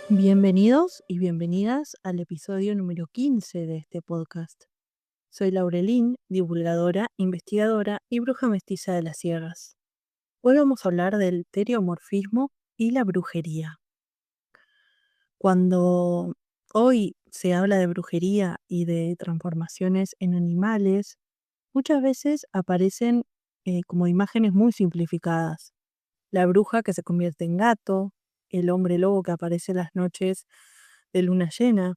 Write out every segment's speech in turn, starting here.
Bienvenidos y bienvenidas al episodio número 15 de este podcast. Soy Laurelín, divulgadora, investigadora y bruja mestiza de las sierras. Hoy vamos a hablar del teriomorfismo y la brujería. Cuando hoy se habla de brujería y de transformaciones en animales, muchas veces aparecen como imágenes muy simplificadas. La bruja que se convierte en gato, el hombre lobo que aparece en las noches de luna llena,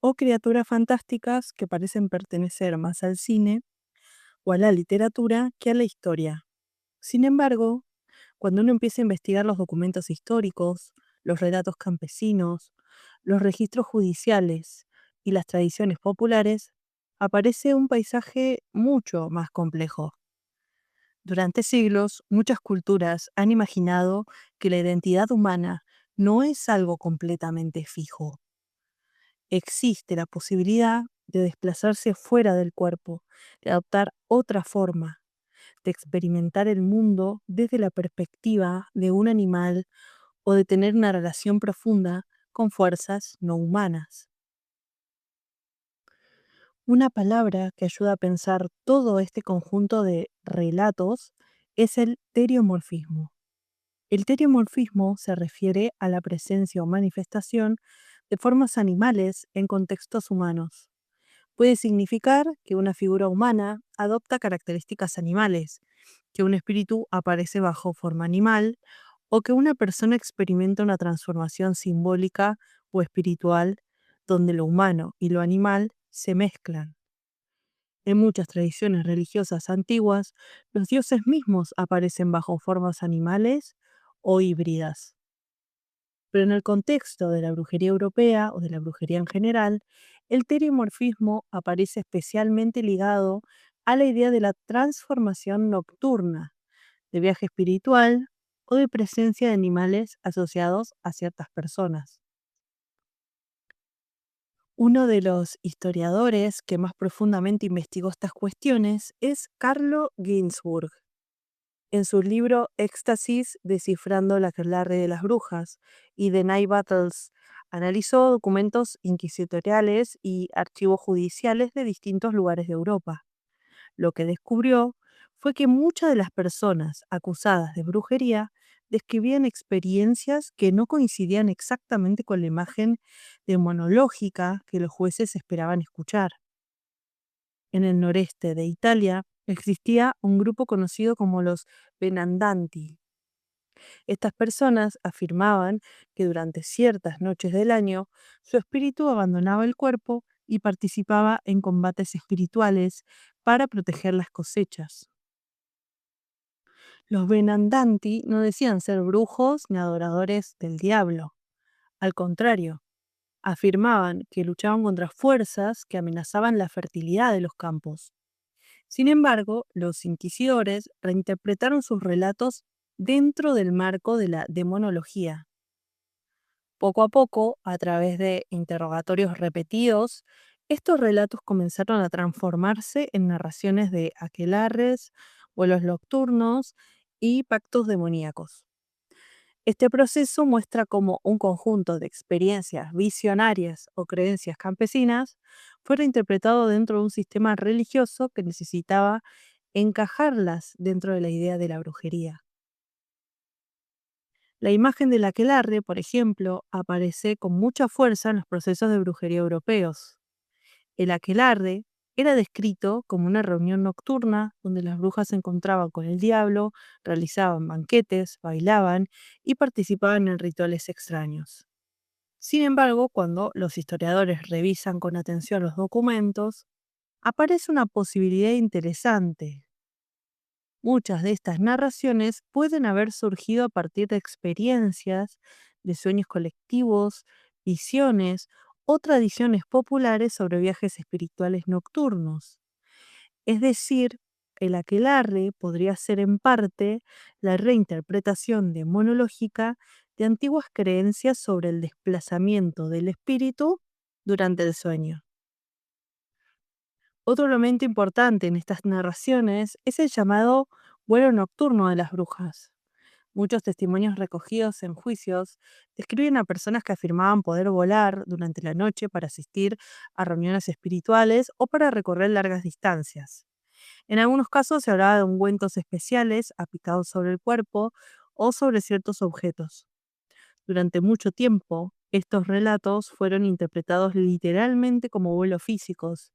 o criaturas fantásticas que parecen pertenecer más al cine o a la literatura que a la historia. Sin embargo, cuando uno empieza a investigar los documentos históricos, los relatos campesinos, los registros judiciales y las tradiciones populares, aparece un paisaje mucho más complejo. Durante siglos, muchas culturas han imaginado que la identidad humana no es algo completamente fijo. Existe la posibilidad de desplazarse fuera del cuerpo, de adoptar otra forma, de experimentar el mundo desde la perspectiva de un animal o de tener una relación profunda con fuerzas no humanas. Una palabra que ayuda a pensar todo este conjunto de relatos es el teriomorfismo. El teriomorfismo se refiere a la presencia o manifestación de formas animales en contextos humanos. Puede significar que una figura humana adopta características animales, que un espíritu aparece bajo forma animal o que una persona experimenta una transformación simbólica o espiritual donde lo humano y lo animal se mezclan. En muchas tradiciones religiosas antiguas, los dioses mismos aparecen bajo formas animales o híbridas. Pero en el contexto de la brujería europea o de la brujería en general, el teriomorfismo aparece especialmente ligado a la idea de la transformación nocturna, de viaje espiritual o de presencia de animales asociados a ciertas personas. Uno de los historiadores que más profundamente investigó estas cuestiones es Carlo Ginzburg. En su libro Éxtasis, descifrando la aquelarre de las brujas y The Night Battles, analizó documentos inquisitoriales y archivos judiciales de distintos lugares de Europa. Lo que descubrió fue que muchas de las personas acusadas de brujería describían experiencias que no coincidían exactamente con la imagen demonológica que los jueces esperaban escuchar. En el noreste de Italia existía un grupo conocido como los Benandanti. Estas personas afirmaban que durante ciertas noches del año su espíritu abandonaba el cuerpo y participaba en combates espirituales para proteger las cosechas. Los Benandanti no decían ser brujos ni adoradores del diablo. Al contrario, afirmaban que luchaban contra fuerzas que amenazaban la fertilidad de los campos. Sin embargo, los inquisidores reinterpretaron sus relatos dentro del marco de la demonología. Poco a poco, a través de interrogatorios repetidos, estos relatos comenzaron a transformarse en narraciones de aquelarres, vuelos nocturnos y pactos demoníacos. Este proceso muestra cómo un conjunto de experiencias visionarias o creencias campesinas fueron interpretado dentro de un sistema religioso que necesitaba encajarlas dentro de la idea de la brujería. La imagen del aquelarre, por ejemplo, aparece con mucha fuerza en los procesos de brujería europeos. El aquelarre era descrito como una reunión nocturna donde las brujas se encontraban con el diablo, realizaban banquetes, bailaban y participaban en rituales extraños. Sin embargo, cuando los historiadores revisan con atención los documentos, aparece una posibilidad interesante. Muchas de estas narraciones pueden haber surgido a partir de experiencias, de sueños colectivos, visiones o tradiciones populares sobre viajes espirituales nocturnos. Es decir, el aquelarre podría ser en parte la reinterpretación demonológica de antiguas creencias sobre el desplazamiento del espíritu durante el sueño. Otro elemento importante en estas narraciones es el llamado vuelo nocturno de las brujas. Muchos testimonios recogidos en juicios describen a personas que afirmaban poder volar durante la noche para asistir a reuniones espirituales o para recorrer largas distancias. En algunos casos se hablaba de ungüentos especiales aplicados sobre el cuerpo o sobre ciertos objetos. Durante mucho tiempo, estos relatos fueron interpretados literalmente como vuelos físicos.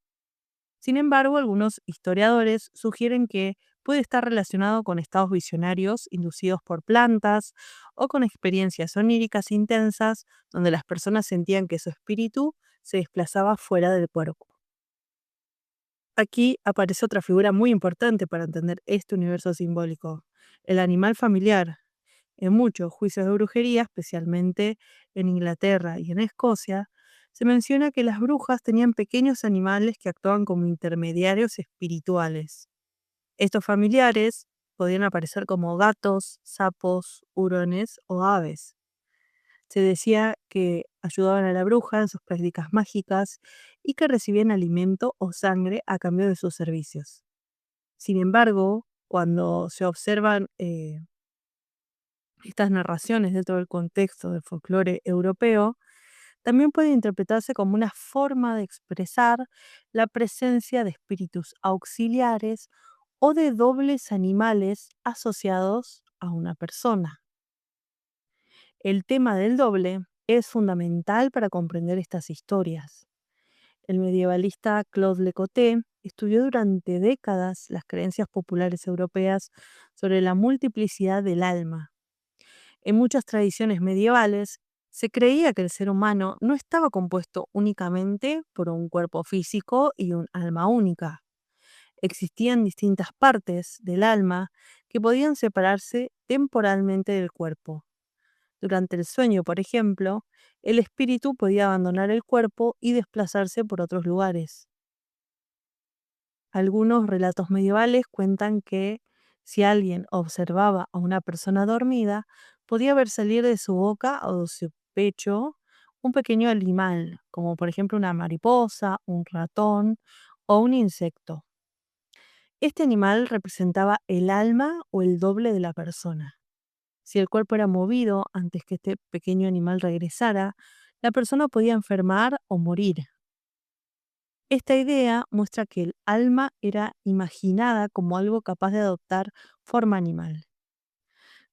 Sin embargo, algunos historiadores sugieren que puede estar relacionado con estados visionarios inducidos por plantas o con experiencias oníricas intensas donde las personas sentían que su espíritu se desplazaba fuera del cuerpo. Aquí aparece otra figura muy importante para entender este universo simbólico, el animal familiar. En muchos juicios de brujería, especialmente en Inglaterra y en Escocia, se menciona que las brujas tenían pequeños animales que actuaban como intermediarios espirituales. Estos familiares podían aparecer como gatos, sapos, hurones o aves. Se decía que ayudaban a la bruja en sus prácticas mágicas y que recibían alimento o sangre a cambio de sus servicios. Sin embargo, cuando se observan estas narraciones dentro del contexto del folclore europeo, también puede interpretarse como una forma de expresar la presencia de espíritus auxiliares o de dobles animales asociados a una persona. El tema del doble es fundamental para comprender estas historias. El medievalista Claude Lecoté estudió durante décadas las creencias populares europeas sobre la multiplicidad del alma. En muchas tradiciones medievales se creía que el ser humano no estaba compuesto únicamente por un cuerpo físico y un alma única. Existían distintas partes del alma que podían separarse temporalmente del cuerpo. Durante el sueño, por ejemplo, el espíritu podía abandonar el cuerpo y desplazarse por otros lugares. Algunos relatos medievales cuentan que si alguien observaba a una persona dormida, podía ver salir de su boca o de su pecho un pequeño animal, como por ejemplo una mariposa, un ratón o un insecto. Este animal representaba el alma o el doble de la persona. Si el cuerpo era movido antes que este pequeño animal regresara, la persona podía enfermar o morir. Esta idea muestra que el alma era imaginada como algo capaz de adoptar forma animal.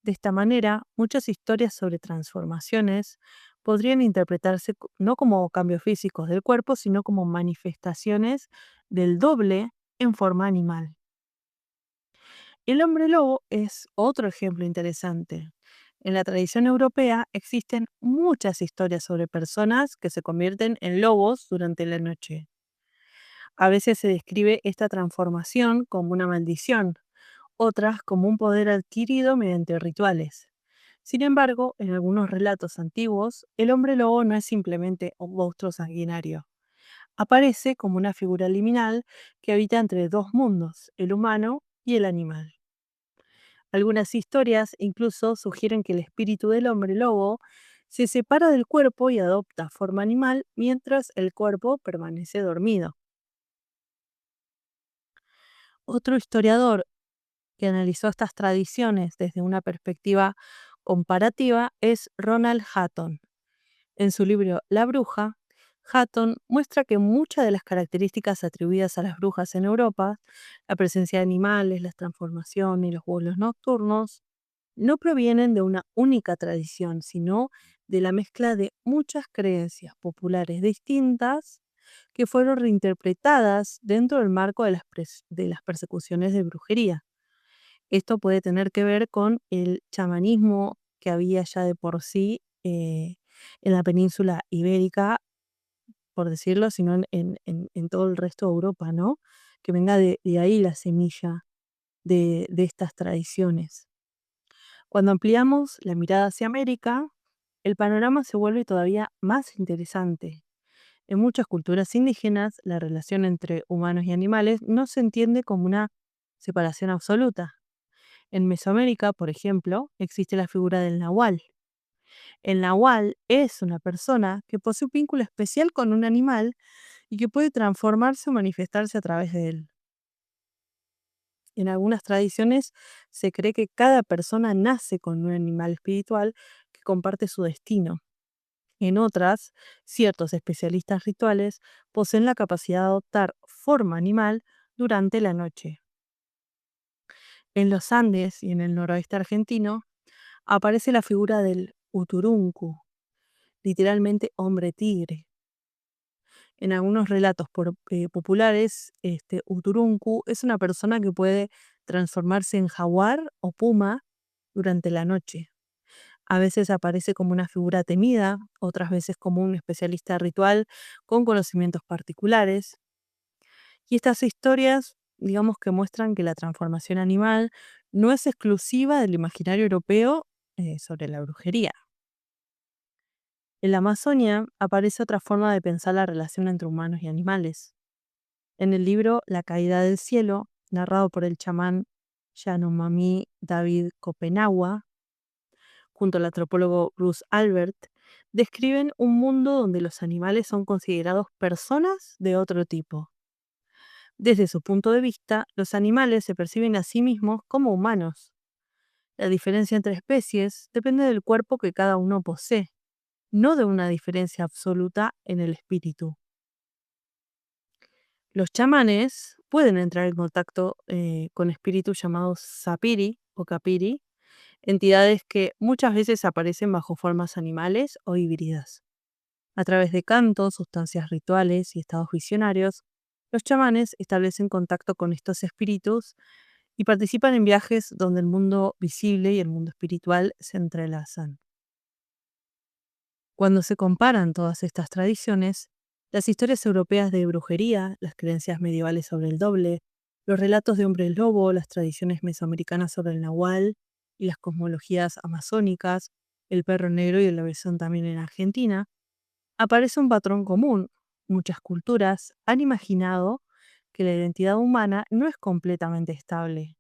De esta manera, muchas historias sobre transformaciones podrían interpretarse no como cambios físicos del cuerpo, sino como manifestaciones del doble en forma animal. El hombre lobo es otro ejemplo interesante. En la tradición europea existen muchas historias sobre personas que se convierten en lobos durante la noche. A veces se describe esta transformación como una maldición, otras como un poder adquirido mediante rituales. Sin embargo, en algunos relatos antiguos, el hombre lobo no es simplemente un monstruo sanguinario. Aparece como una figura liminal que habita entre dos mundos, el humano y el animal. Algunas historias incluso sugieren que el espíritu del hombre lobo se separa del cuerpo y adopta forma animal mientras el cuerpo permanece dormido. Otro historiador que analizó estas tradiciones desde una perspectiva comparativa es Ronald Hatton. En su libro La bruja, Hatton muestra que muchas de las características atribuidas a las brujas en Europa, la presencia de animales, las transformaciones y los vuelos nocturnos, no provienen de una única tradición, sino de la mezcla de muchas creencias populares distintas que fueron reinterpretadas dentro del marco de las persecuciones de brujería. Esto puede tener que ver con el chamanismo que había ya de por sí en la península ibérica, por decirlo, sino en todo el resto de Europa, ¿no? Que venga de ahí la semilla de estas tradiciones. Cuando ampliamos la mirada hacia América, el panorama se vuelve todavía más interesante. En muchas culturas indígenas, la relación entre humanos y animales no se entiende como una separación absoluta. En Mesoamérica, por ejemplo, existe la figura del nahual. El nahual es una persona que posee un vínculo especial con un animal y que puede transformarse o manifestarse a través de él. En algunas tradiciones se cree que cada persona nace con un animal espiritual que comparte su destino. En otras, ciertos especialistas rituales poseen la capacidad de adoptar forma animal durante la noche. En los Andes y en el noroeste argentino aparece la figura del Uturuncu, literalmente hombre tigre. En algunos relatos populares, Uturuncu es una persona que puede transformarse en jaguar o puma durante la noche. A veces aparece como una figura temida, otras veces como un especialista ritual con conocimientos particulares. Y estas historias, digamos que muestran que la transformación animal no es exclusiva del imaginario europeo sobre la brujería. En la Amazonia aparece otra forma de pensar la relación entre humanos y animales. En el libro La caída del cielo, narrado por el chamán Yanomami David Copenagua, junto al antropólogo Bruce Albert, describen un mundo donde los animales son considerados personas de otro tipo. Desde su punto de vista, los animales se perciben a sí mismos como humanos. La diferencia entre especies depende del cuerpo que cada uno posee, no de una diferencia absoluta en el espíritu. Los chamanes pueden entrar en contacto con espíritus llamados sapiri o kapiri, entidades que muchas veces aparecen bajo formas animales o híbridas. A través de cantos, sustancias rituales y estados visionarios, los chamanes establecen contacto con estos espíritus y participan en viajes donde el mundo visible y el mundo espiritual se entrelazan. Cuando se comparan todas estas tradiciones, las historias europeas de brujería, las creencias medievales sobre el doble, los relatos de hombre lobo, las tradiciones mesoamericanas sobre el nahual y las cosmologías amazónicas, el perro negro y la versión también en Argentina, aparece un patrón común. Muchas culturas han imaginado que la identidad humana no es completamente estable.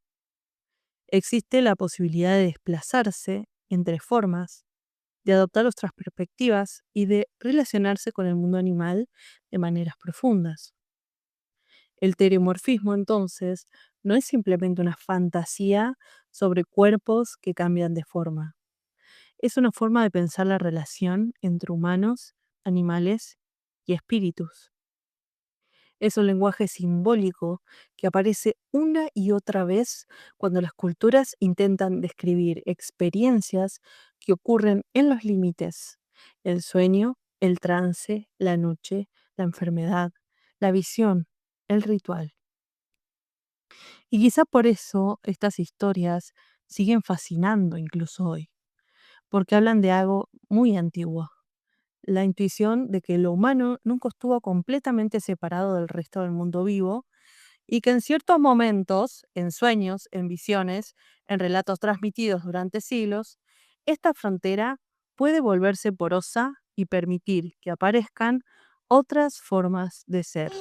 Existe la posibilidad de desplazarse entre formas, de adoptar otras perspectivas y de relacionarse con el mundo animal de maneras profundas. El teriomorfismo, entonces, no es simplemente una fantasía sobre cuerpos que cambian de forma. Es una forma de pensar la relación entre humanos, animales y espíritus. Es un lenguaje simbólico que aparece una y otra vez cuando las culturas intentan describir experiencias que ocurren en los límites: el sueño, el trance, la noche, la enfermedad, la visión, el ritual. Y quizá por eso estas historias siguen fascinando incluso hoy, porque hablan de algo muy antiguo: la intuición de que lo humano nunca estuvo completamente separado del resto del mundo vivo y que en ciertos momentos, en sueños, en visiones, en relatos transmitidos durante siglos, esta frontera puede volverse porosa y permitir que aparezcan otras formas de ser.